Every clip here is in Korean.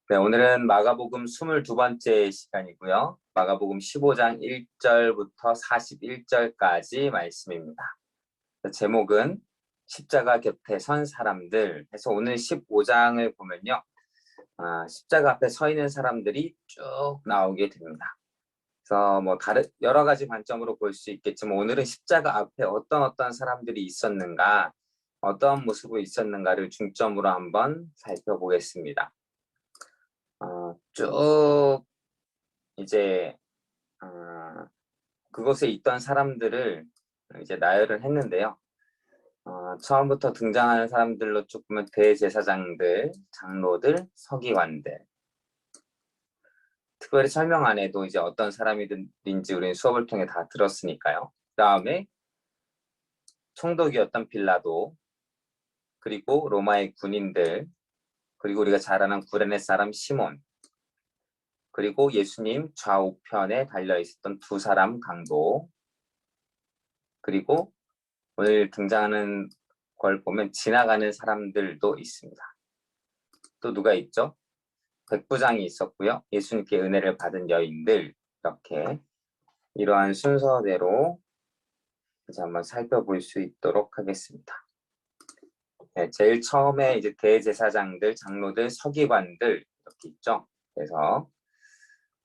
네, 오늘은 마가복음 22번째 시간이고요. 마가복음 15장 1절부터 41절까지 말씀입니다. 제목은 십자가 곁에 선 사람들 해서 오늘 15장을 보면요. 십자가 앞에 서 있는 사람들이 쭉 나오게 됩니다. 그래서 여러 가지 관점으로 볼 수 있겠지만 오늘은 십자가 앞에 어떤 사람들이 있었는가, 어떤 모습으로 있었는가를 중점으로 한번 살펴보겠습니다. 쭉 이제 그곳에 있던 사람들을 이제 나열을 했는데요. 처음부터 등장하는 사람들로 쭉 보면 대제사장들, 장로들, 서기관들. 특별히 설명 안 해도 이제 어떤 사람인지 우리는 수업을 통해 다 들었으니까요. 그 다음에 총독이었던 빌라도, 그리고 로마의 군인들, 그리고 우리가 잘 아는 구레네 사람 시몬, 그리고 예수님 좌우편에 달려있었던 두 사람 강도, 그리고 오늘 등장하는 걸 보면 지나가는 사람들도 있습니다. 또 누가 있죠? 백부장이 있었고요. 예수님께 은혜를 받은 여인들, 이렇게 이러한 순서대로 이제 한번 살펴볼 수 있도록 하겠습니다. 네, 제일 처음에 이제 대제사장들, 장로들, 서기관들 이렇게 있죠. 그래서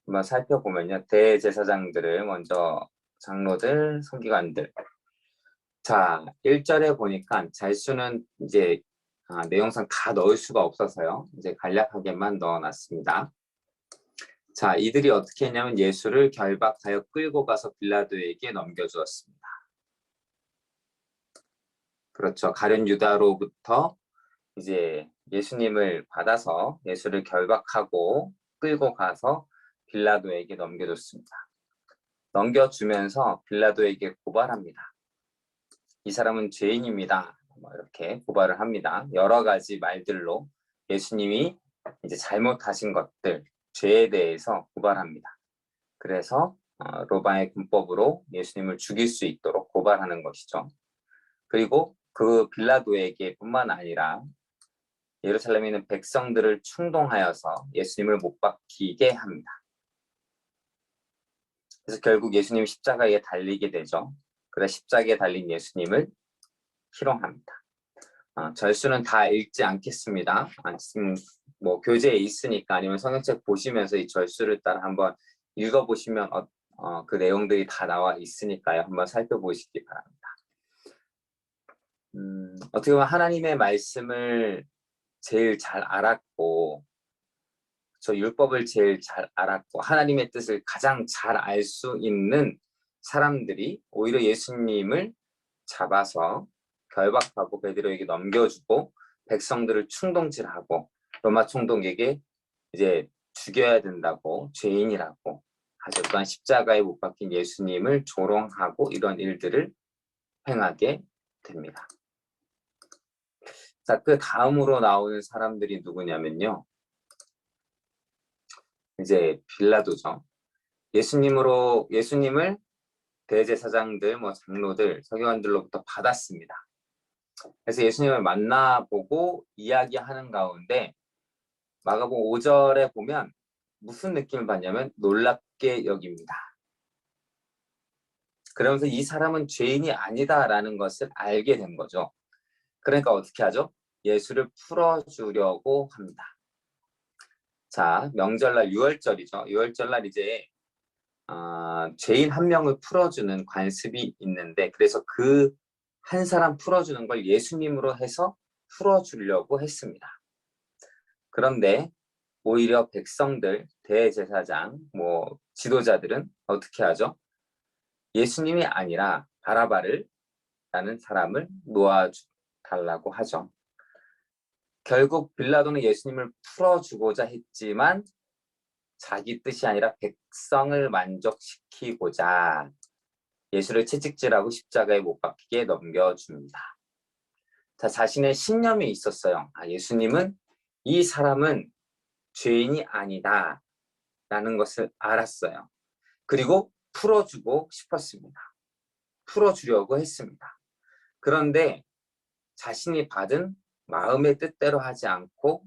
한번 살펴보면요. 대제사장들을 먼저 장로들, 서기관들. 자, 1절에 보니까 잘 수는 이제 내용상 다 넣을 수가 없어서요. 이제 간략하게만 넣어놨습니다. 자, 이들이 어떻게 했냐면 예수를 결박하여 끌고 가서 빌라도에게 넘겨주었습니다. 그렇죠. 가룟 유다로부터 이제 예수님을 받아서 예수를 결박하고 끌고 가서 빌라도에게 넘겨줬습니다. 넘겨주면서 빌라도에게 고발합니다. 이 사람은 죄인입니다. 이렇게 고발을 합니다. 여러 가지 말들로 예수님이 이제 잘못하신 것들, 죄에 대해서 고발합니다. 그래서 로마의 군법으로 예수님을 죽일 수 있도록 고발하는 것이죠. 그리고 그 빌라도에게 뿐만 아니라 예루살렘에 있는 백성들을 충동하여서 예수님을 못 박히게 합니다. 그래서 결국 예수님 십자가에 달리게 되죠. 그래서 십자가에 달린 예수님을 희롱합니다. 절수는 다 읽지 않겠습니다. 지금 교재에 있으니까 아니면 성경책 보시면서 이 절수를 따라 한번 읽어보시면 그 내용들이 다 나와 있으니까요. 한번 살펴보시기 바랍니다. 어떻게 보면 하나님의 말씀을 제일 잘 알았고 저 율법을 제일 잘 알았고 하나님의 뜻을 가장 잘 알 수 있는 사람들이 오히려 예수님을 잡아서 결박하고 베드로에게 넘겨주고 백성들을 충동질하고 로마 총독에게 이제 죽여야 된다고 죄인이라고 하죠. 또한 십자가에 못 박힌 예수님을 조롱하고 이런 일들을 행하게 됩니다. 자, 그 다음으로 나오는 사람들이 누구냐면요. 이제 빌라도죠. 예수님을 대제사장들, 장로들, 서기관들로부터 받았습니다. 그래서 예수님을 만나보고 이야기하는 가운데 마가복음 5절에 보면 무슨 느낌을 받냐면 놀랍게 여깁니다. 그러면서 이 사람은 죄인이 아니다라는 것을 알게 된 거죠. 그러니까 어떻게 하죠? 예수를 풀어주려고 합니다. 자, 명절날 6월절이죠. 6월절날 이제 죄인 한 명을 풀어주는 관습이 있는데 그래서 그 한 사람 풀어주는 걸 예수님으로 해서 풀어주려고 했습니다. 그런데 오히려 백성들, 대제사장, 지도자들은 어떻게 하죠? 예수님이 아니라 바라바를 라는 사람을 놓아달라고 하죠. 결국 빌라도는 예수님을 풀어주고자 했지만 자기 뜻이 아니라 백성을 만족시키고자 예수를 채찍질하고 십자가에 못 박히게 넘겨줍니다. 자, 자신의 신념이 있었어요. 예수님은 이 사람은 죄인이 아니다 라는 것을 알았어요. 그리고 풀어주고 싶었습니다. 풀어주려고 했습니다. 그런데 자신이 받은 마음의 뜻대로 하지 않고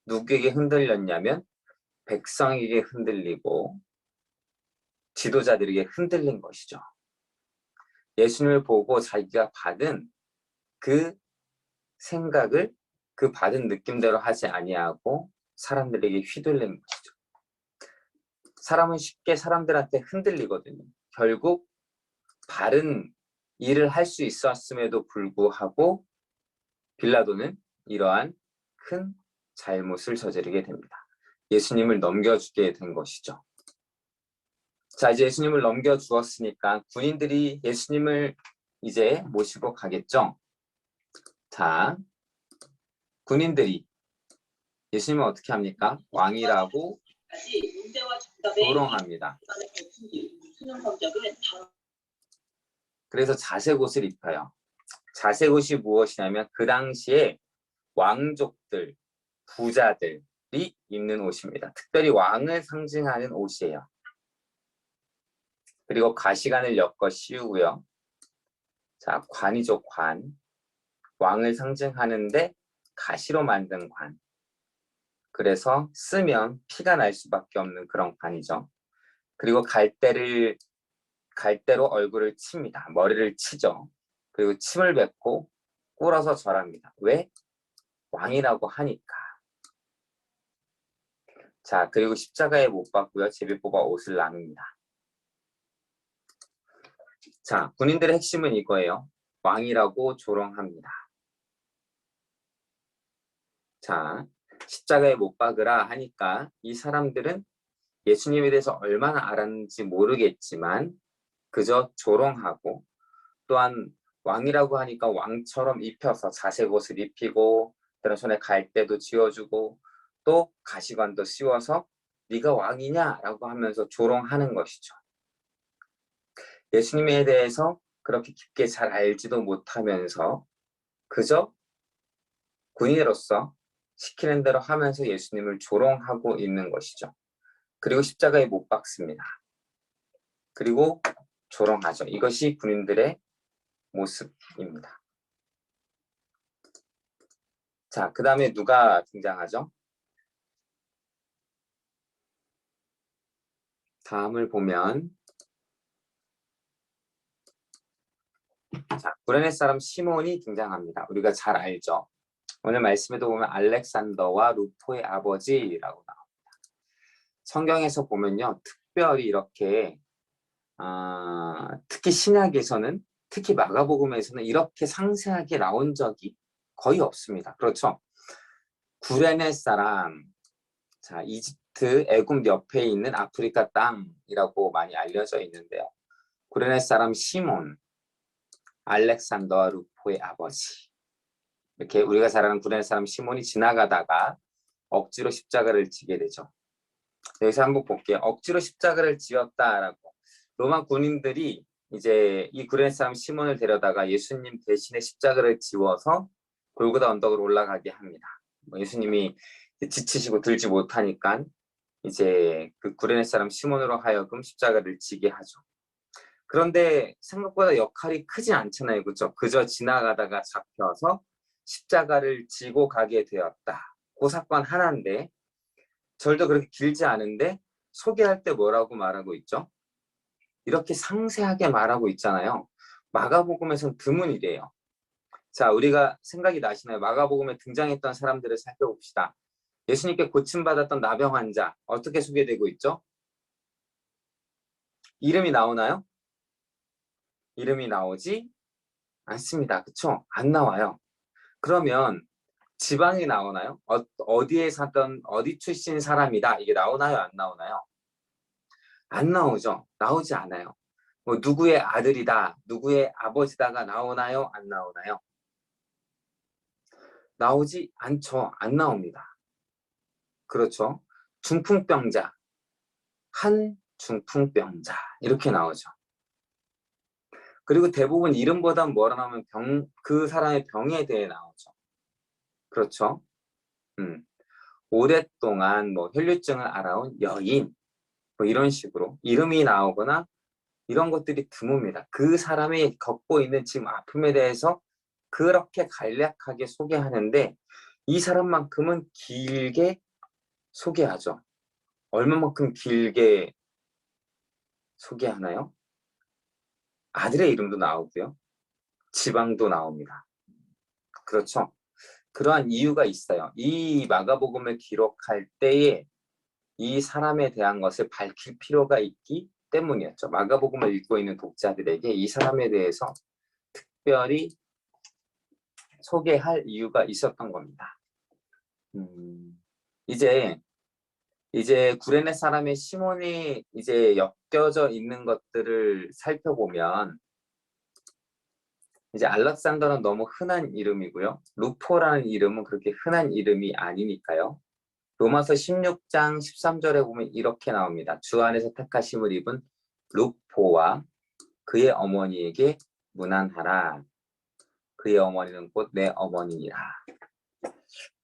누구에게 흔들렸냐면 백성에게 흔들리고 지도자들에게 흔들린 것이죠. 예수님을 보고 자기가 받은 그 생각을 그 받은 느낌대로 하지 아니하고 사람들에게 휘둘린 것이죠. 사람은 쉽게 사람들한테 흔들리거든요. 결국 바른 일을 할 수 있었음에도 불구하고 빌라도는 이러한 큰 잘못을 저지르게 됩니다. 예수님을 넘겨주게 된 것이죠. 자, 이제 예수님을 넘겨주었으니까 군인들이 예수님을 이제 모시고 가겠죠. 자, 군인들이 예수님을 어떻게 합니까? 왕이라고 조롱합니다. 그래서 자색 옷을 입혀요. 자색 옷이 무엇이냐면 그 당시에 왕족들, 부자들이 입는 옷입니다. 특별히 왕을 상징하는 옷이에요. 그리고 가시관을 엮어 씌우고요. 자, 관이죠, 관. 왕을 상징하는데 가시로 만든 관. 그래서 쓰면 피가 날 수밖에 없는 그런 관이죠. 그리고 갈대로 얼굴을 칩니다. 머리를 치죠. 그리고 침을 뱉고 꿇어서 절합니다. 왜? 왕이라고 하니까. 자, 그리고 십자가에 못 박고요. 제비 뽑아 옷을 나눕니다. 자, 군인들의 핵심은 이거예요. 왕이라고 조롱합니다. 자, 십자가에 못 박으라 하니까 이 사람들은 예수님에 대해서 얼마나 알았는지 모르겠지만 그저 조롱하고, 또한 왕이라고 하니까 왕처럼 입혀서 자색 옷을 입히고 손에 갈대도 쥐어주고 또 가시관도 씌워서 네가 왕이냐라고 하면서 조롱하는 것이죠. 예수님에 대해서 그렇게 깊게 잘 알지도 못하면서 그저 군인으로서 시키는 대로 하면서 예수님을 조롱하고 있는 것이죠. 그리고 십자가에 못 박습니다. 그리고 조롱하죠. 이것이 군인들의 모습입니다. 자, 그 다음에 누가 등장하죠? 다음을 보면, 자, 구레네 사람 시몬이 등장합니다. 우리가 잘 알죠. 오늘 말씀에도 보면 알렉산더와 루포의 아버지라고 나옵니다. 성경에서 보면요, 특별히 이렇게 특히 신약에서는, 특히 마가복음에서는 이렇게 상세하게 나온 적이 거의 없습니다. 그렇죠? 구레네 사람, 자, 이집트, 애굽 옆에 있는 아프리카 땅이라고 많이 알려져 있는데요. 구레네 사람 시몬, 알렉산더와 루포의 아버지. 이렇게 우리가 잘 아는 구레네 사람 시몬이 지나가다가 억지로 십자가를 지게 되죠. 여기서 한번 볼게요. 억지로 십자가를 지었다라고. 로마 군인들이 이제 이 구레네 사람 시몬을 데려다가 예수님 대신에 십자가를 지워서 골고다 언덕으로 올라가게 합니다. 예수님이 지치시고 들지 못하니까 이제 그 구레네 사람 시몬으로 하여금 십자가를 지게 하죠. 그런데 생각보다 역할이 크지 않잖아요. 그렇죠? 그저 지나가다가 잡혀서 십자가를 지고 가게 되었다. 그 사건 하나인데 절도 그렇게 길지 않은데 소개할 때 뭐라고 말하고 있죠? 이렇게 상세하게 말하고 있잖아요. 마가복음에서는 드문이래요. 자, 우리가 생각이 나시나요? 마가복음에 등장했던 사람들을 살펴봅시다. 예수님께 고침받았던 나병 환자 어떻게 소개되고 있죠? 이름이 나오나요? 이름이 나오지 않습니다. 그렇죠? 안 나와요. 그러면 지방이 나오나요? 어디에 사던 어디 출신 사람이다 이게 나오나요? 안 나오나요? 안 나오죠. 나오지 않아요. 뭐 누구의 아들이다, 누구의 아버지다가 나오나요? 안 나오나요? 나오지 않죠. 안 나옵니다. 그렇죠? 중풍병자, 한 중풍병자 이렇게 나오죠. 그리고 대부분 이름보다 뭐라 나오면 그 사람의 병에 대해 나오죠. 그렇죠? 오랫동안 뭐 혈류증을 앓아온 여인, 뭐 이런 식으로 이름이 나오거나 이런 것들이 드뭅니다. 그 사람이 겪고 있는 지금 아픔에 대해서 그렇게 간략하게 소개하는데 이 사람만큼은 길게 소개하죠. 얼마만큼 길게 소개하나요? 아들의 이름도 나오고요. 지방도 나옵니다. 그렇죠? 그러한 이유가 있어요. 이 마가복음을 기록할 때에 이 사람에 대한 것을 밝힐 필요가 있기 때문이었죠. 마가복음을 읽고 있는 독자들에게 이 사람에 대해서 특별히 소개할 이유가 있었던 겁니다. 이제 구레네 사람의 시몬이 이제 엮여져 있는 것들을 살펴보면 이제 알렉산더는 너무 흔한 이름이고요. 루포라는 이름은 그렇게 흔한 이름이 아니니까요. 로마서 16장 13절에 보면 이렇게 나옵니다. 주 안에서 택하심을 입은 루포와 그의 어머니에게 문안하라. 그의 어머니는 곧 내 어머니니라.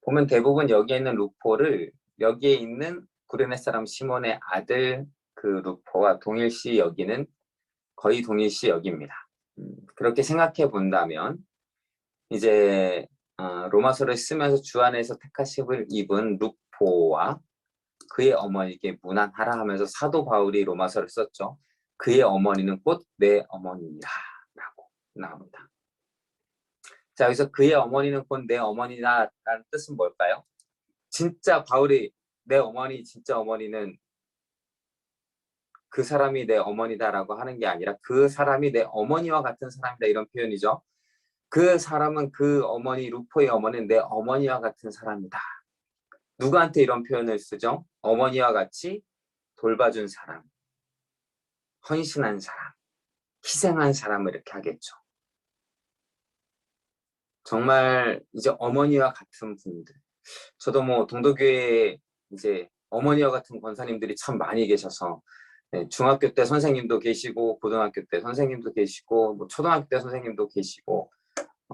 보면 대부분 여기에 있는 루포를 여기에 있는 구레네 사람 시몬의 아들 그 루포와 동일시 여기는 거의 동일시 여깁니다. 그렇게 생각해 본다면 이제 로마서를 쓰면서 주 안에서 택하심을 입은 루포와 그의 어머니에게 문안하라 하면서 사도 바울이 로마서를 썼죠. 그의 어머니는 곧 내 어머니라 라고 나옵니다. 자, 여기서 그의 어머니는 곧 내 어머니라는 뜻은 뭘까요? 진짜 바울이 내 어머니, 진짜 어머니는 그 사람이 내 어머니다라고 하는 게 아니라 그 사람이 내 어머니와 같은 사람이다 이런 표현이죠. 그 사람은 그 어머니, 루포의 어머니는 내 어머니와 같은 사람이다. 누구한테 이런 표현을 쓰죠? 어머니와 같이 돌봐준 사람, 헌신한 사람, 희생한 사람을 이렇게 하겠죠. 정말 이제 어머니와 같은 분들. 저도 뭐 동도교회에 이제 어머니와 같은 권사님들이 참 많이 계셔서 중학교 때 선생님도 계시고 고등학교 때 선생님도 계시고 뭐 초등학교 때 선생님도 계시고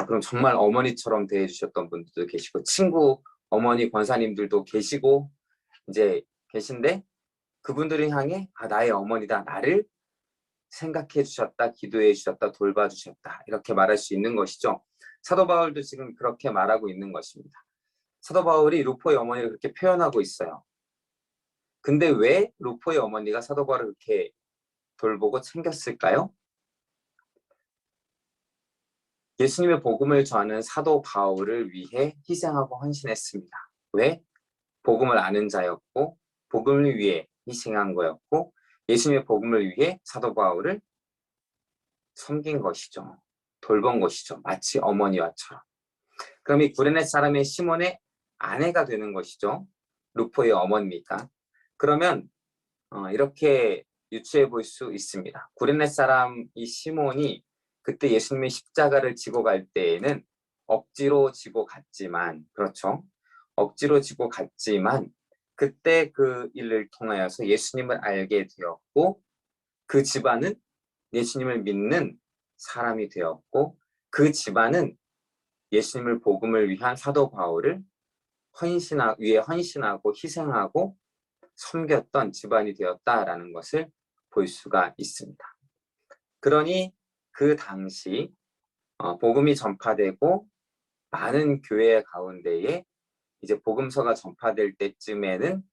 그럼 정말 어머니처럼 대해주셨던 분들도 계시고 친구 어머니 권사님들도 계시고 이제 계신데 그분들을 향해 나의 어머니다 나를 생각해 주셨다 기도해 주셨다 돌봐 주셨다 이렇게 말할 수 있는 것이죠. 사도 바울도 지금 그렇게 말하고 있는 것입니다. 사도 바울이 루포의 어머니를 그렇게 표현하고 있어요. 근데 왜 루포의 어머니가 사도 바울을 그렇게 돌보고 챙겼을까요? 예수님의 복음을 전하는 사도 바울을 위해 희생하고 헌신했습니다. 왜? 복음을 아는 자였고 복음을 위해 희생한 거였고 예수님의 복음을 위해 사도 바울을 섬긴 것이죠. 돌본 것이죠. 마치 어머니와처럼. 그럼 이 구레네 사람의 시몬의 아내가 되는 것이죠. 루포의 어머니니까. 그러면 이렇게 유추해 볼 수 있습니다. 구레네 사람 이 시몬이 그때 예수님의 십자가를 지고 갈 때에는 억지로 지고 갔지만 그렇죠. 억지로 지고 갔지만 그때 그 일을 통하여서 예수님을 알게 되었고 그 집안은 예수님을 믿는 사람이 되었고 그 집안은 예수님을 복음을 위한 사도 바울을 위해 헌신하고 희생하고 섬겼던 집안이 되었다라는 것을 볼 수가 있습니다. 그러니 그 당시 복음이 전파되고 많은 교회 가운데에 이제 복음서가 전파될 때쯤에는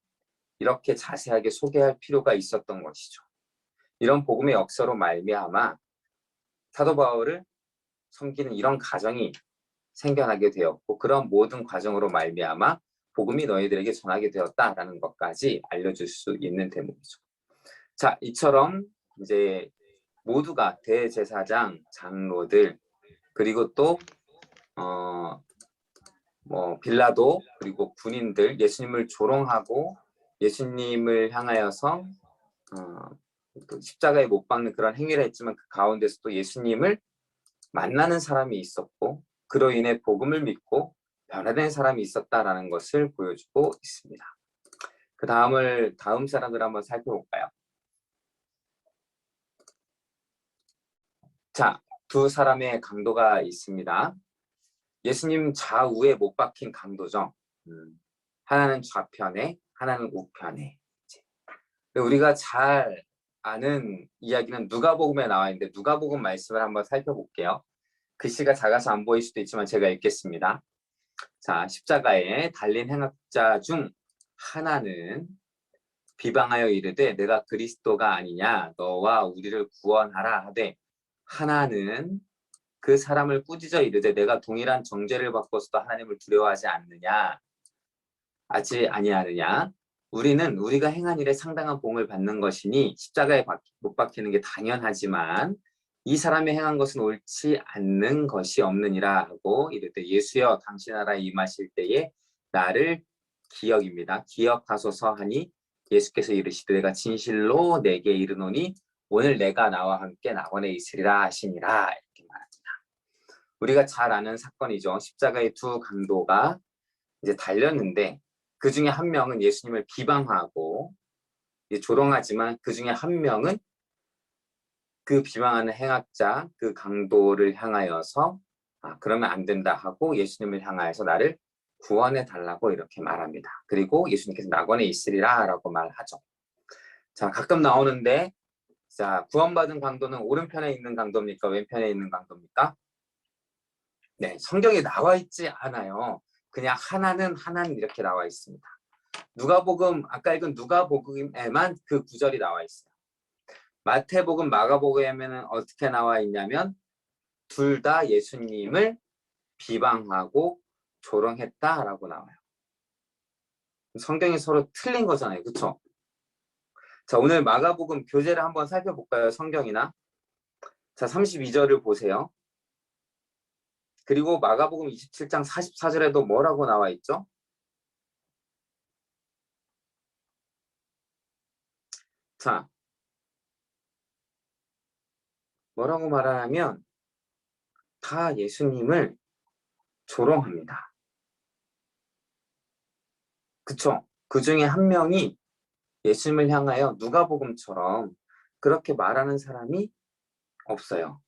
이렇게 자세하게 소개할 필요가 있었던 것이죠. 이런 복음의 역사로 말미암아 사도 바울을 섬기는 이런 가정이 생겨나게 되었고 그런 모든 과정으로 말미암아 복음이 너희들에게 전하게 되었다라는 것까지 알려줄 수 있는 대목이죠. 자, 이처럼 이제 모두가 대제사장, 장로들 그리고 또 빌라도 그리고 군인들 예수님을 조롱하고 예수님을 향하여서 십자가에 못 박는 그런 행위를 했지만 그 가운데서 또 예수님을 만나는 사람이 있었고 그로 인해 복음을 믿고 변화된 사람이 있었다라는 것을 보여주고 있습니다. 다음 사람들 한번 살펴볼까요? 자, 두 사람의 강도가 있습니다. 예수님 좌우에 못 박힌 강도죠. 하나는 좌편에, 하나는 우편에. 우리가 잘 아는 이야기는 누가복음에 나와 있는데 누가복음 말씀을 한번 살펴볼게요. 글씨가 작아서 안 보일 수도 있지만 제가 읽겠습니다. 자, 십자가에 달린 행악자 중 하나는 비방하여 이르되 내가 그리스도가 아니냐 너와 우리를 구원하라 하되 하나는 그 사람을 꾸짖어 이르되 내가 동일한 정죄를 받고서도 하나님을 두려워하지 않느냐 하지 아니하느냐 우리는 우리가 행한 일에 상당한 봉을 받는 것이니 십자가에 못 박히는 게 당연하지만 이 사람이 행한 것은 옳지 않는 것이 없느니라 하고 이르되 예수여 당신 나라에 임하실 때에 나를 기억입니다. 기억하소서 하니 예수께서 이르시되 내가 진실로 내게 이르노니 오늘 내가 나와 함께 낙원에 있으리라 하시니라 이렇게 말합니다. 우리가 잘 아는 사건이죠. 십자가의 두 강도가 이제 달렸는데 그 중에 한 명은 예수님을 비방하고 조롱하지만 그 중에 한 명은 그 비방하는 행악자, 그 강도를 향하여서 그러면 안 된다 하고 예수님을 향하여서 나를 구원해 달라고 이렇게 말합니다. 그리고 예수님께서 낙원에 있으리라 라고 말하죠. 자, 가끔 나오는데 자, 구원받은 강도는 오른편에 있는 강도입니까? 왼편에 있는 강도입니까? 네, 성경에 나와 있지 않아요. 그냥 하나는 이렇게 나와 있습니다. 누가복음, 아까 읽은 누가복음에만 그 구절이 나와 있어요. 마태복음, 마가복음에는 어떻게 나와 있냐면 둘 다 예수님을 비방하고 조롱했다라고 나와요. 성경이 서로 틀린 거잖아요. 그렇죠? 자, 오늘 마가복음 교재를 한번 살펴볼까요? 성경이나. 자, 32절을 보세요. 그리고 마가복음 27장 44절에도 뭐라고 나와 있죠? 자, 뭐라고 말하냐면 다 예수님을 조롱합니다. 그쵸? 그 중에 한 명이 예수님을 향하여 누가복음처럼 그렇게 말하는 사람이 없어요.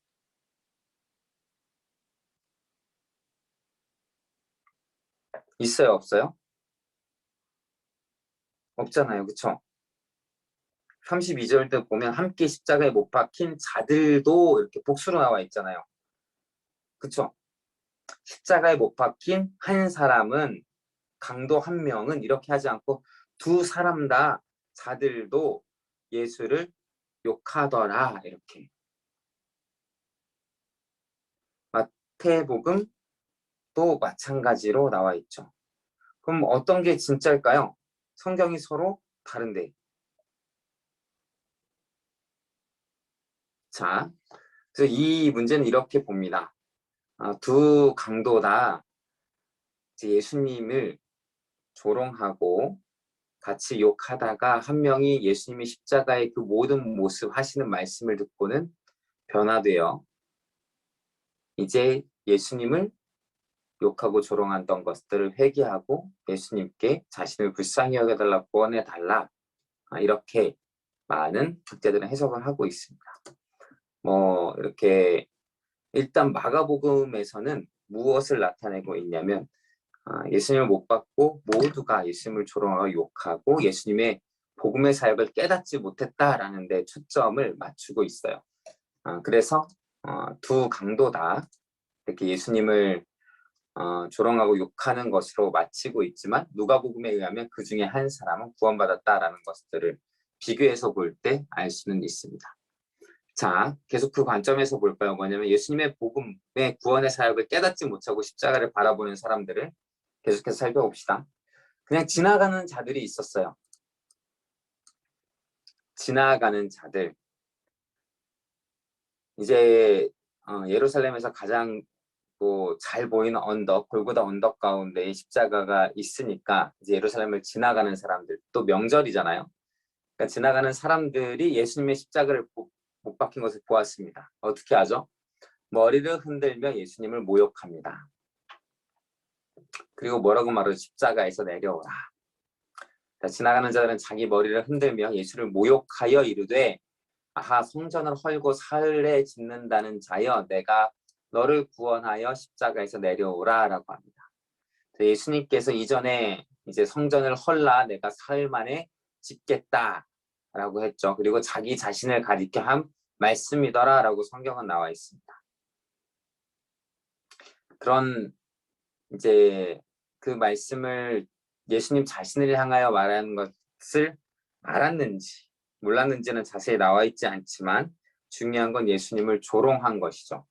있어요? 없어요? 없잖아요. 그쵸? 32절 때 보면 함께 십자가에 못 박힌 자들도 이렇게 복수로 나와 있잖아요. 그쵸? 십자가에 못 박힌 한 사람은 강도 한 명은 이렇게 하지 않고 두 사람 다 자들도 예수를 욕하더라 이렇게. 마태복음도 마찬가지로 나와 있죠. 그럼 어떤 게 진짜일까요? 성경이 서로 다른데. 자, 그래서 이 문제는 이렇게 봅니다. 두 강도 다 예수님을 조롱하고 같이 욕하다가 한 명이 예수님이 십자가의 그 모든 모습 하시는 말씀을 듣고는 변화되어 이제 예수님을 욕하고 조롱했던 것들을 회개하고 예수님께 자신을 불쌍히 여겨달라 구원해달라 이렇게 많은 학자들은 해석을 하고 있습니다. 뭐 이렇게 일단 마가복음에서는 무엇을 나타내고 있냐면 예수님을 못 받고 모두가 예수님을 조롱하고 욕하고 예수님의 복음의 사역을 깨닫지 못했다라는 데 초점을 맞추고 있어요. 그래서 두 강도다 이렇게 예수님을 조롱하고 욕하는 것으로 마치고 있지만 누가복음에 의하면 그 중에 한 사람은 구원받았다라는 것들을 비교해서 볼 때 알 수는 있습니다. 자, 계속 그 관점에서 볼까요? 뭐냐면 예수님의 복음의 구원의 사역을 깨닫지 못하고 십자가를 바라보는 사람들을 계속해서 살펴봅시다. 그냥 지나가는 자들이 있었어요. 지나가는 자들. 이제 예루살렘에서 가장 잘 보이는 언덕, 골고다 언덕 가운데에 십자가가 있으니까 이제 예루살렘을 지나가는 사람들, 또 명절이잖아요. 그러니까 지나가는 사람들이 예수님의 십자가를 못 박힌 것을 보았습니다. 어떻게 하죠? 머리를 흔들며 예수님을 모욕합니다. 그리고 뭐라고 말하죠? 십자가에서 내려오라. 지나가는 자들은 자기 머리를 흔들며 예수를 모욕하여 이르되 아하 성전을 헐고 사흘에 짓는다는 자여 내가 너를 구원하여 십자가에서 내려오라 라고 합니다. 예수님께서 이전에 이제 성전을 헐라 내가 사흘 만에 짓겠다 라고 했죠. 그리고 자기 자신을 가리켜 한 말씀이더라 라고 성경은 나와 있습니다. 그런 이제 그 말씀을 예수님 자신을 향하여 말하는 것을 알았는지 몰랐는지는 자세히 나와 있지 않지만 중요한 건 예수님을 조롱한 것이죠.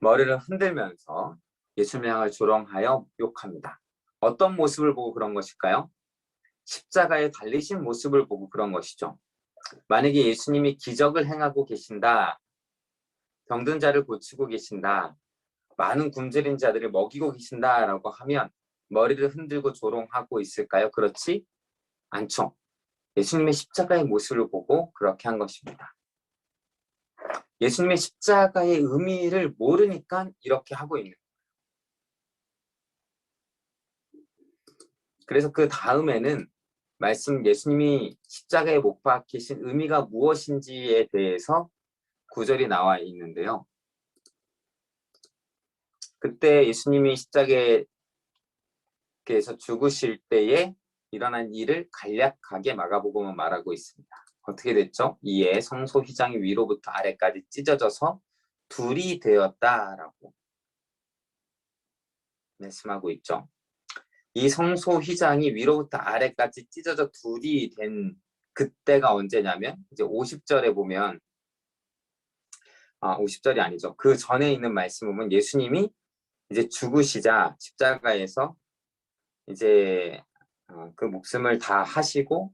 머리를 흔들면서 예수님을 향해 조롱하여 욕합니다. 어떤 모습을 보고 그런 것일까요? 십자가에 달리신 모습을 보고 그런 것이죠. 만약에 예수님이 기적을 행하고 계신다, 병든 자를 고치고 계신다, 많은 굶주린 자들을 먹이고 계신다라고 하면 머리를 흔들고 조롱하고 있을까요? 그렇지 않죠. 예수님의 십자가의 모습을 보고 그렇게 한 것입니다. 예수님의 십자가의 의미를 모르니까 이렇게 하고 있는 거예요. 그래서 그 다음에는 예수님이 십자가에 못 박히신 의미가 무엇인지에 대해서 구절이 나와 있는데요. 그때 예수님이 십자가에서 죽으실 때에 일어난 일을 간략하게 마가복음은 말하고 있습니다. 어떻게 됐죠? 이에 성소 휘장이 위로부터 아래까지 찢어져서 둘이 되었다라고 말씀하고 있죠. 이 성소 휘장이 위로부터 아래까지 찢어져 둘이 된 그때가 언제냐면 이제 50절에 보면 50절이 아니죠. 그 전에 있는 말씀 보면 예수님이 이제 죽으시자 십자가에서 이제 그 목숨을 다 하시고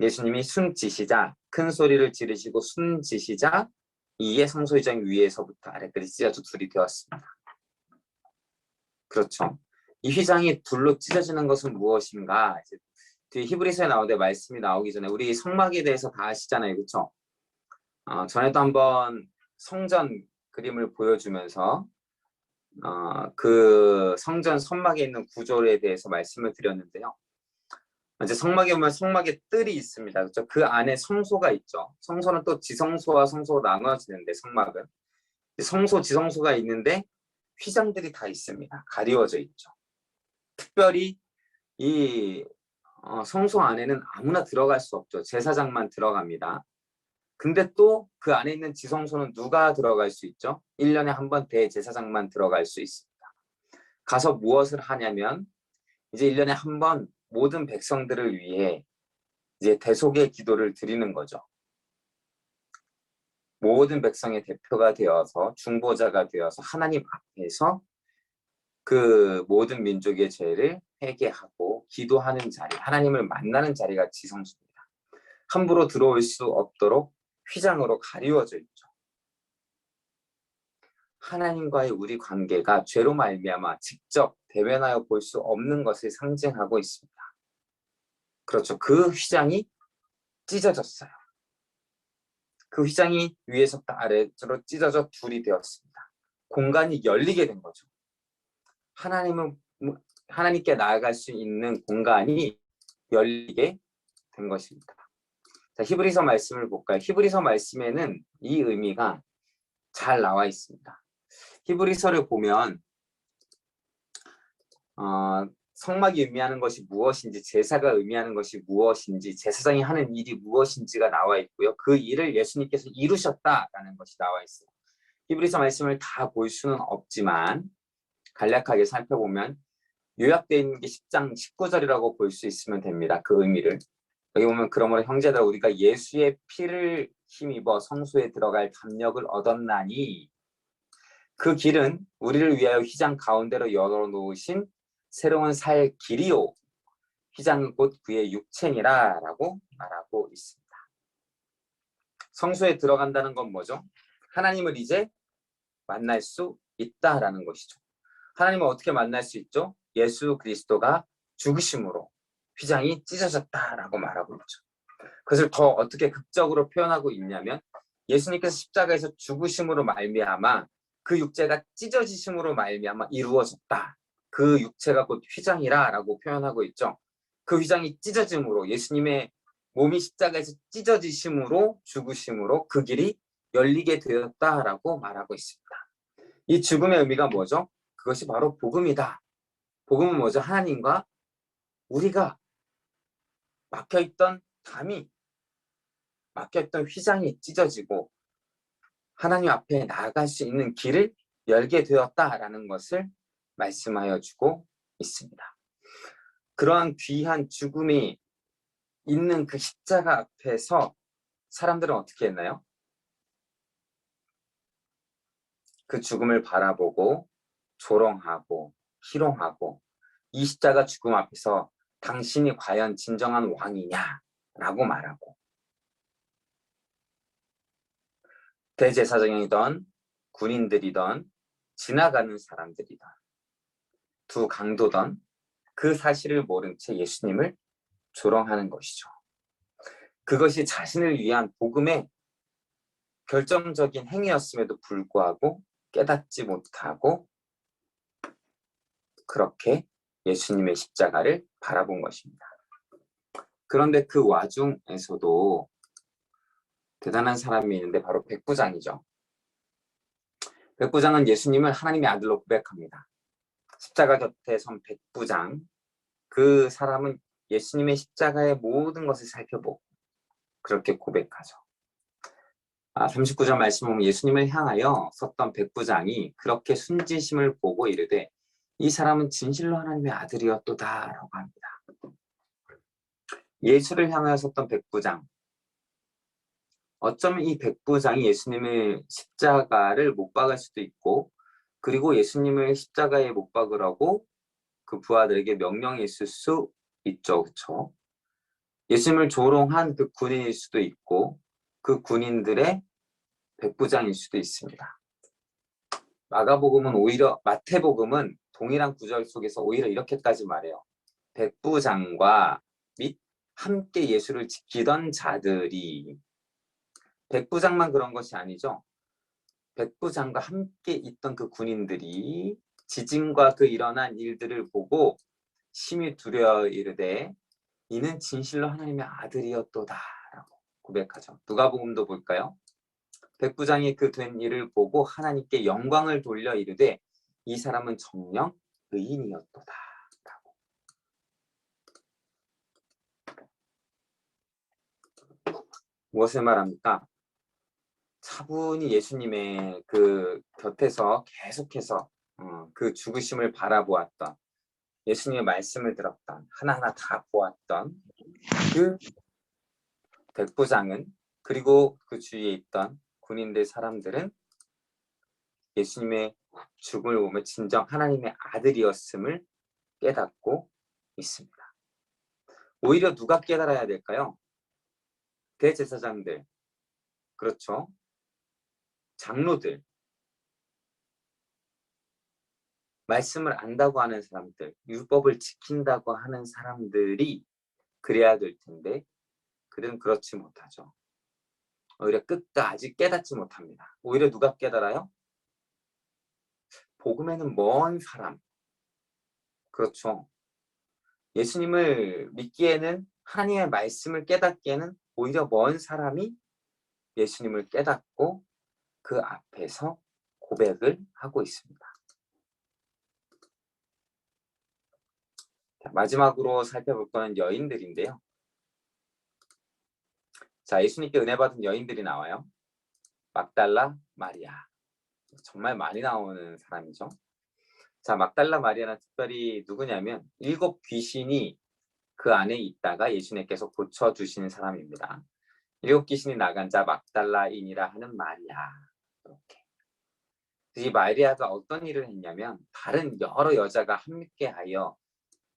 예수님이 숨지시자 큰 소리를 지르시고 숨지시자 이에 성소 휘장 위에서부터 아래까지 찢어져 둘이 되었습니다. 그렇죠. 이 휘장이 둘로 찢어지는 것은 무엇인가? 이제 뒤에 히브리서에 나오는데 말씀이 나오기 전에 우리 성막에 대해서 다 아시잖아요. 그렇죠? 전에도 한번 성전 그림을 보여주면서 그 성전 선막에 있는 구조에 대해서 말씀을 드렸는데요. 이제 성막에 보면 성막에 뜰이 있습니다. 그렇죠? 그 안에 성소가 있죠. 성소는 또 지성소와 성소가 나눠지는데 성막은 성소, 지성소가 있는데 휘장들이 다 있습니다. 가리워져 있죠. 특별히 이 성소 안에는 아무나 들어갈 수 없죠. 제사장만 들어갑니다. 근데 또 그 안에 있는 지성소는 누가 들어갈 수 있죠? 1년에 한 번 대제사장만 들어갈 수 있습니다. 가서 무엇을 하냐면 이제 1년에 한 번 모든 백성들을 위해 이제 대속의 기도를 드리는 거죠. 모든 백성의 대표가 되어서 중보자가 되어서 하나님 앞에서 그 모든 민족의 죄를 회개하고 기도하는 자리, 하나님을 만나는 자리가 지성소입니다. 함부로 들어올 수 없도록 휘장으로 가리워져 있죠. 하나님과의 우리 관계가 죄로 말미암아 직접 대면하여 볼 수 없는 것을 상징하고 있습니다. 그렇죠. 그 휘장이 찢어졌어요. 그 휘장이 위에서부터 아래로 찢어져 둘이 되었습니다. 공간이 열리게 된 거죠. 하나님께 나아갈 수 있는 공간이 열리게 된 것입니다. 자, 히브리서 말씀을 볼까요? 히브리서 말씀에는 이 의미가 잘 나와 있습니다. 히브리서를 보면 성막이 의미하는 것이 무엇인지, 제사가 의미하는 것이 무엇인지, 제사장이 하는 일이 무엇인지가 나와 있고요. 그 일을 예수님께서 이루셨다라는 것이 나와 있어요. 히브리서 말씀을 다 볼 수는 없지만 간략하게 살펴보면 요약되어 있는 게 10장 19절이라고 볼 수 있으면 됩니다. 그 의미를. 여기 보면 그러므로 형제들 우리가 예수의 피를 힘입어 성소에 들어갈 담력을 얻었나니 그 길은 우리를 위하여 휘장 가운데로 열어놓으신 새로운 살 길이요 휘장은 곧 그의 육체니라 라고 말하고 있습니다. 성소에 들어간다는 건 뭐죠? 하나님을 이제 만날 수 있다라는 것이죠. 하나님을 어떻게 만날 수 있죠? 예수 그리스도가 죽으심으로 휘장이 찢어졌다라고 말하고 있죠. 그것을 더 어떻게 극적으로 표현하고 있냐면 예수님께서 십자가에서 죽으심으로 말미암아 그 육체가 찢어지심으로 말미암아 이루어졌다. 그 육체가 곧 휘장이라라고 표현하고 있죠. 그 휘장이 찢어짐으로 예수님의 몸이 십자가에서 찢어지심으로 죽으심으로 그 길이 열리게 되었다라고 말하고 있습니다. 이 죽음의 의미가 뭐죠? 그것이 바로 복음이다. 복음은 뭐죠? 하나님과 우리가 막혀있던 담이 막혀있던 휘장이 찢어지고 하나님 앞에 나아갈 수 있는 길을 열게 되었다라는 것을 말씀하여 주고 있습니다. 그러한 귀한 죽음이 있는 그 십자가 앞에서 사람들은 어떻게 했나요? 그 죽음을 바라보고 조롱하고 희롱하고 이 십자가 죽음 앞에서 당신이 과연 진정한 왕이냐라고 말하고, 대제사장이던 군인들이던 지나가는 사람들이던 두 강도던 그 사실을 모른 채 예수님을 조롱하는 것이죠. 그것이 자신을 위한 복음의 결정적인 행위였음에도 불구하고 깨닫지 못하고 그렇게 예수님의 십자가를 바라본 것입니다. 그런데 그 와중에서도 대단한 사람이 있는데 바로 백부장이죠. 백부장은 예수님을 하나님의 아들로 고백합니다. 십자가 곁에 선 백부장, 그 사람은 예수님의 십자가의 모든 것을 살펴보고 그렇게 고백하죠. 39절 말씀 보면 예수님을 향하여 섰던 백부장이 그렇게 순지심을 보고 이르되 이 사람은 진실로 하나님의 아들이었도다 라고 합니다. 예수를 향하여 섰던 백부장, 어쩌면 이 백부장이 예수님의 십자가를 못 박을 수도 있고, 그리고 예수님을 십자가에 못 박으라고 그 부하들에게 명령했을 수 있죠. 그렇죠? 예수님을 조롱한 그 군인일 수도 있고 그 군인들의 백부장일 수도 있습니다. 마태복음은 동일한 구절 속에서 오히려 이렇게까지 말해요. 백부장과 및 함께 예수를 지키던 자들이, 백부장만 그런 것이 아니죠. 백부장과 함께 있던 그 군인들이 지진과 그 일어난 일들을 보고 심히 두려워 이르되 이는 진실로 하나님의 아들이었도다 라고 고백하죠. 누가복음도 볼까요? 백부장이 그 된 일을 보고 하나님께 영광을 돌려 이르되 이 사람은 정녕 의인이었도다 라고. 무엇을 말합니까? 차분히 예수님의 그 곁에서 계속해서 그 죽으심을 바라보았던, 예수님의 말씀을 들었던, 하나하나 다 보았던 그 백부장은, 그리고 그 주위에 있던 군인들 사람들은 예수님의 죽음을 보며 진정 하나님의 아들이었음을 깨닫고 있습니다. 오히려 누가 깨달아야 될까요? 대제사장들, 그렇죠? 장로들, 말씀을 안다고 하는 사람들, 율법을 지킨다고 하는 사람들이 그래야 될 텐데 그들은 그렇지 못하죠. 오히려 끝까지 깨닫지 못합니다. 오히려 누가 깨달아요? 복음에는 먼 사람, 그렇죠? 예수님을 믿기에는, 하나님의 말씀을 깨닫기에는 오히려 먼 사람이 예수님을 깨닫고 그 앞에서 고백을 하고 있습니다. 자, 마지막으로 살펴볼 거는 여인들인데요. 자, 예수님께 은혜 받은 여인들이 나와요. 막달라 마리아, 정말 많이 나오는 사람이죠. 자, 막달라 마리아는 특별히 누구냐면 7 귀신이 그 안에 있다가 예수님께서 고쳐주시는 사람입니다. 7 귀신이 나간 자 막달라인이라 하는 마리아. 이렇게. 이 마리아가 어떤 일을 했냐면 다른 여러 여자가 함께하여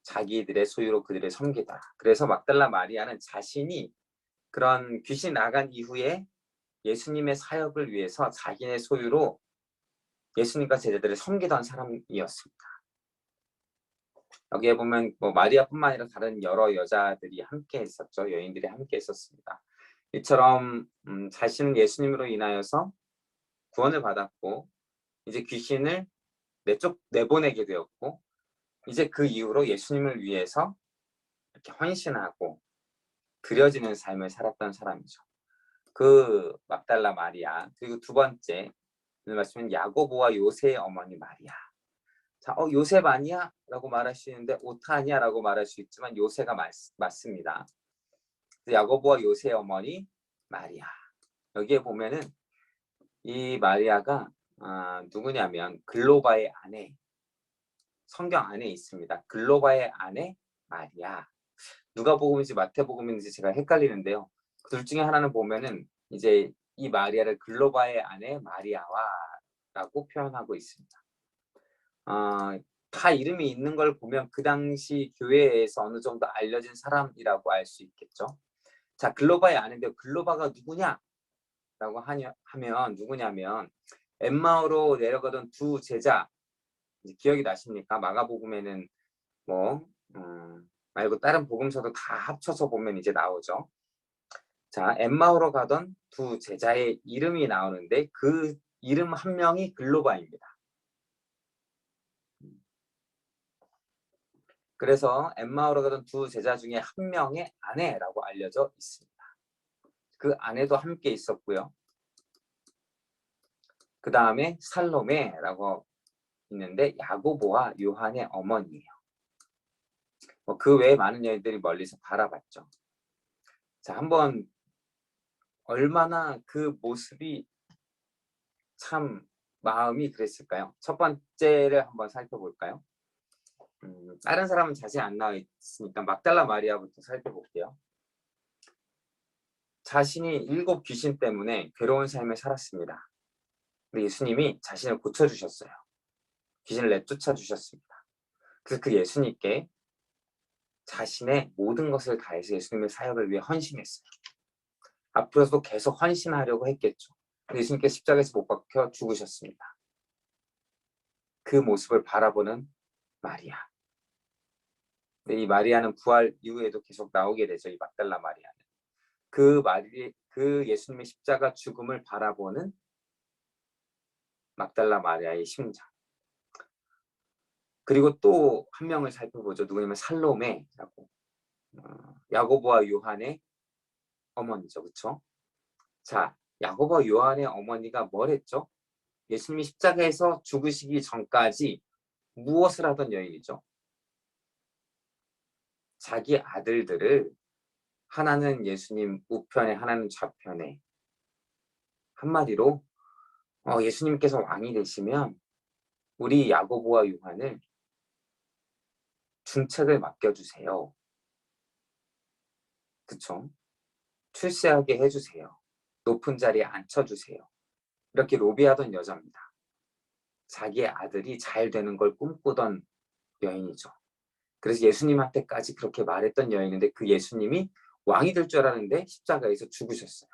자기들의 소유로 그들을 섬기다. 그래서 막달라 마리아는 자신이 그런 귀신 나간 이후에 예수님의 사역을 위해서 자기네 소유로 예수님과 제자들을 섬기던 사람이었습니다. 여기에 보면 마리아뿐만 아니라 다른 여러 여자들이 함께 있었죠. 여인들이 함께 있었습니다. 이처럼 자신은 예수님으로 인하여서 구원을 받았고 이제 귀신을 내보내게 되었고 이제 그 이후로 예수님을 위해서 이렇게 헌신하고 드려지는 삶을 살았던 사람이죠. 그 막달라 마리아, 그리고 두 번째 오늘 말씀은 야고보와 요새의 어머니 마리아. 자, 요셉 아니야? 라고 말할 수 있는데 오타 아니야? 라고 말할 수 있지만 요새가 맞습니다. 야고보와 요새의 어머니 마리아. 여기에 보면은 이 마리아가 누구냐면 글로바의 아내, 성경 안에 있습니다. 글로바의 아내 마리아. 누가복음인지 마태복음인지 제가 헷갈리는데요. 둘 중에 하나는 보면은 이제 이 마리아를 글로바의 아내 마리아와라고 표현하고 있습니다. 다 이름이 있는 걸 보면 그 당시 교회에서 어느 정도 알려진 사람이라고 알 수 있겠죠. 자, 글로바의 아내인데 글로바가 누구냐? 라고 하면 누구냐면 엠마오로 내려가던 두 제자, 기억이 나십니까? 마가복음에는 뭐 말고 다른 복음서도 다 합쳐서 보면 이제 나오죠. 자, 엠마오로 가던 두 제자의 이름이 나오는데 그 이름 한 명이 글로바입니다. 그래서 엠마오로 가던 두 제자 중에 한 명의 아내라고 알려져 있습니다. 그 아내도 함께 있었고요. 그 다음에 살로메라고 있는데 야고보와 요한의 어머니예요. 그 외에 많은 여인들이 멀리서 바라봤죠. 자, 한번 얼마나 그 모습이 참 마음이 그랬을까요? 첫 번째를 한번 살펴볼까요? 다른 사람은 자세히 안 나와 있으니까 막달라 마리아부터 살펴볼게요. 자신이 7 귀신 때문에 괴로운 삶을 살았습니다. 근데 예수님이 자신을 고쳐주셨어요. 귀신을 내쫓아 주셨습니다. 그래서 그 예수님께 자신의 모든 것을 다해서 예수님의 사역을 위해 헌신했어요. 앞으로도 계속 헌신하려고 했겠죠. 예수님께 십자가에서 못 박혀 죽으셨습니다. 그 모습을 바라보는 마리아. 근데 이 마리아는 부활 이후에도 계속 나오게 되죠. 이 막달라 마리아는. 그 예수님의 십자가 죽음을 바라보는 막달라 마리아의 심장. 그리고 또 한 명을 살펴보죠. 누구냐면 살로메라고. 야고보와 요한의 어머니죠. 그렇죠? 자, 야고보와 요한의 어머니가 뭘 했죠? 예수님이 십자가에서 죽으시기 전까지 무엇을 하던 여인이죠? 자기 아들들을 하나는 예수님 우편에 하나는 좌편에, 한마디로 예수님께서 왕이 되시면 우리 야고보와 요한을 중책을 맡겨주세요. 그쵸? 출세하게 해주세요. 높은 자리에 앉혀주세요. 이렇게 로비하던 여자입니다. 자기의 아들이 잘 되는 걸 꿈꾸던 여인이죠. 그래서 예수님한테까지 그렇게 말했던 여인인데 그 예수님이 왕이 될 줄 알았는데 십자가에서 죽으셨어요.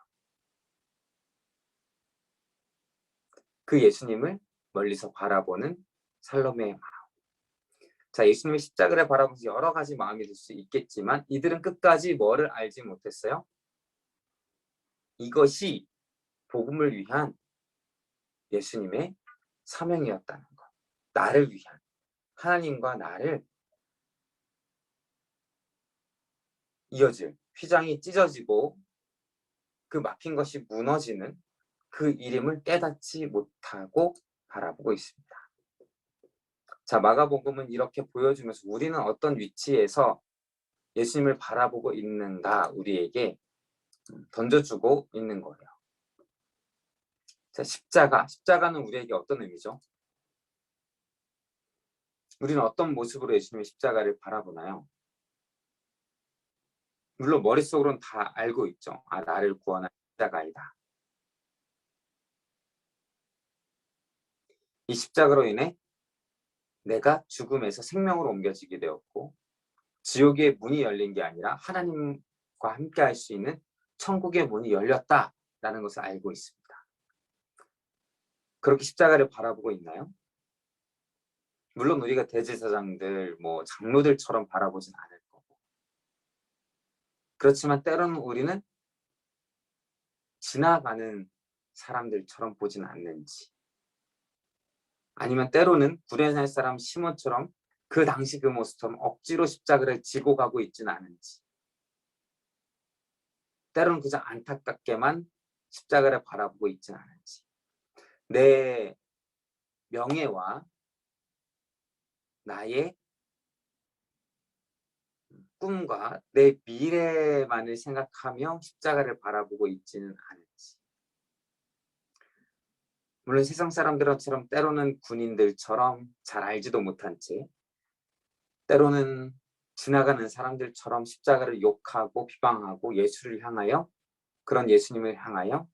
그 예수님을 멀리서 바라보는 살로메의 마음. 자, 예수님의 십자가를 바라보면서 여러 가지 마음이 들 수 있겠지만 이들은 끝까지 뭐를 알지 못했어요? 이것이 복음을 위한 예수님의 사명이었다는 것. 나를 위한, 하나님과 나를 이어질, 휘장이 찢어지고 그 막힌 것이 무너지는 그 이름을 깨닫지 못하고 바라보고 있습니다. 자, 마가복음은 이렇게 보여주면서 우리는 어떤 위치에서 예수님을 바라보고 있는가 우리에게 던져주고 있는 거예요. 자, 십자가는 우리에게 어떤 의미죠? 우리는 어떤 모습으로 예수님의 십자가를 바라보나요? 물론 머릿속으로는 다 알고 있죠. 나를 구원한 십자가이다. 이 십자가로 인해 내가 죽음에서 생명으로 옮겨지게 되었고 지옥의 문이 열린 게 아니라 하나님과 함께 할 수 있는 천국의 문이 열렸다라는 것을 알고 있습니다. 그렇게 십자가를 바라보고 있나요? 물론 우리가 대제사장들, 장로들처럼 바라보진 않을 거고. 그렇지만 때로는 우리는 지나가는 사람들처럼 보진 않는지. 아니면 때로는 구레네 사람 시몬처럼 그 당시 그 모습처럼 억지로 십자가를 지고 가고 있지는 않은지. 때로는 그저 안타깝게만 십자가를 바라보고 있지는 않은지. 내 명예와 나의 꿈과 내 미래만을 생각하며 십자가를 바라보고 있지는 않은지. 물론 세상 사람들처럼 때로는 군인들처럼 잘 알지도 못한 채 때로는 지나가는 사람들처럼 십자가를 욕하고 비방하고 예수를 향하여, 그런 예수님을 향하여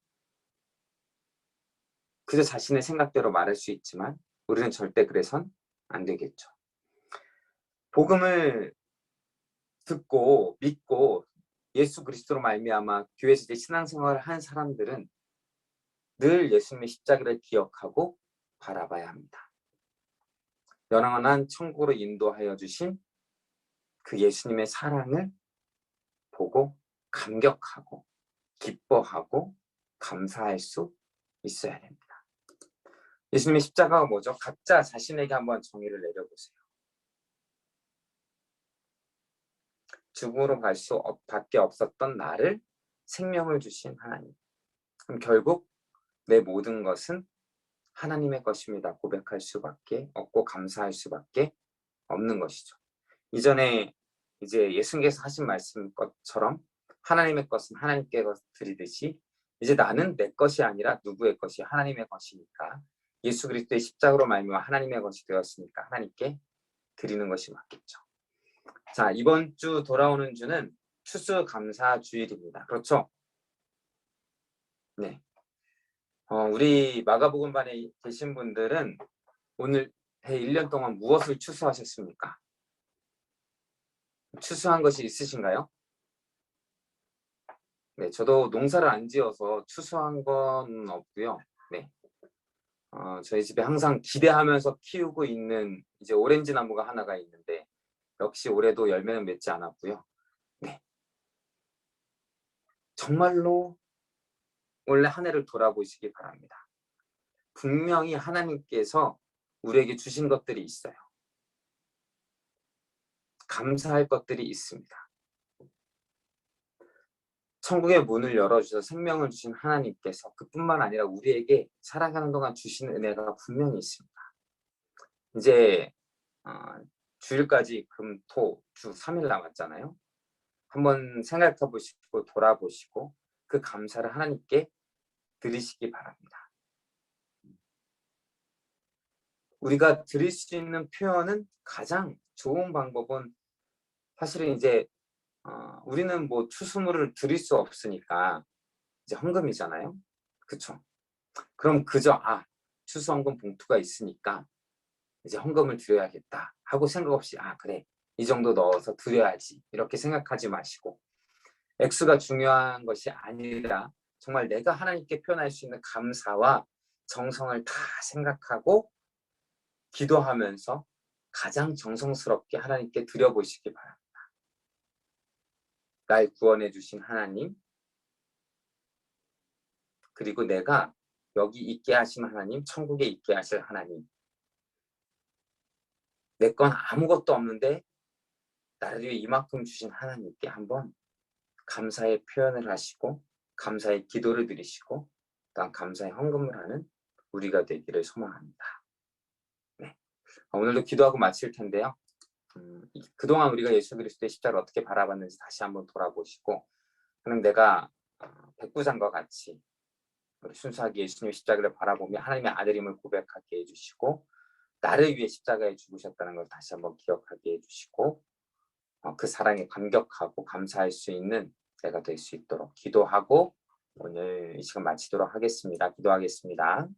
그저 자신의 생각대로 말할 수 있지만 우리는 절대 그래선 안 되겠죠. 복음을 듣고 믿고 예수 그리스도로 말미암아 교회에서 이제 신앙생활을 한 사람들은 늘 예수님의 십자가를 기억하고 바라봐야 합니다. 영원한 천국으로 인도하여 주신 그 예수님의 사랑을 보고 감격하고 기뻐하고 감사할 수 있어야 됩니다. 예수님의 십자가가 뭐죠? 각자 자신에게 한번 정의를 내려보세요. 죽음으로 갈 수 밖에 없었던 나를 생명을 주신 하나님. 그럼 결국 내 모든 것은 하나님의 것입니다. 고백할 수밖에 없고 감사할 수밖에 없는 것이죠. 이전에 이제 예수님께서 하신 말씀 것처럼 하나님의 것은 하나님께 드리듯이 이제 나는 내 것이 아니라 누구의 것이 하나님의 것이니까 예수 그리스도의 십자가로 말미암아 하나님의 것이 되었으니까 하나님께 드리는 것이 맞겠죠. 자, 이번 주 돌아오는 주는 추수감사주일입니다. 그렇죠? 네. 우리 마가복음반에 계신 분들은 오늘 해 1년 동안 무엇을 추수하셨습니까? 추수한 것이 있으신가요? 네, 저도 농사를 안 지어서 추수한 건 없고요. 네. 저희 집에 항상 기대하면서 키우고 있는 이제 오렌지 나무가 하나가 있는데 역시 올해도 열매는 맺지 않았고요. 네. 정말로 원래 한 해를 돌아보시기 바랍니다. 분명히 하나님께서 우리에게 주신 것들이 있어요. 감사할 것들이 있습니다. 천국의 문을 열어주셔서 생명을 주신 하나님께서 그뿐만 아니라 우리에게 살아가는 동안 주신 은혜가 분명히 있습니다. 이제 주일까지 금, 토, 주 3일 남았잖아요. 한번 생각해 보시고 돌아보시고 그 감사를 하나님께 드리시기 바랍니다. 우리가 드릴 수 있는 표현은 가장 좋은 방법은 사실은 이제 우리는 뭐 추수물을 드릴 수 없으니까 이제 헌금이잖아요. 그쵸? 그럼 그저 추수헌금 봉투가 있으니까 이제 헌금을 드려야겠다 하고 생각 없이 그래 이 정도 넣어서 드려야지 이렇게 생각하지 마시고 액수가 중요한 것이 아니라 정말 내가 하나님께 표현할 수 있는 감사와 정성을 다 생각하고 기도하면서 가장 정성스럽게 하나님께 드려보시기 바랍니다. 날 구원해 주신 하나님, 그리고 내가 여기 있게 하신 하나님, 천국에 있게 하실 하나님, 내 건 아무것도 없는데 나를 위해 이만큼 주신 하나님께 한번 감사의 표현을 하시고 감사의 기도를 드리시고 또한 감사의 헌금을 하는 우리가 되기를 소망합니다. 네. 오늘도 기도하고 마칠 텐데요. 그동안 우리가 예수 그리스도의 십자가를 어떻게 바라봤는지 다시 한번 돌아보시고 하나님, 내가 백부장과 같이 순수하게 예수님의 십자가를 바라보며 하나님의 아들임을 고백하게 해주시고 나를 위해 십자가에 죽으셨다는 걸 다시 한번 기억하게 해주시고 그 사랑에 감격하고 감사할 수 있는 내가 될 수 있도록 기도하고 오늘 이 시간 마치도록 하겠습니다. 기도하겠습니다.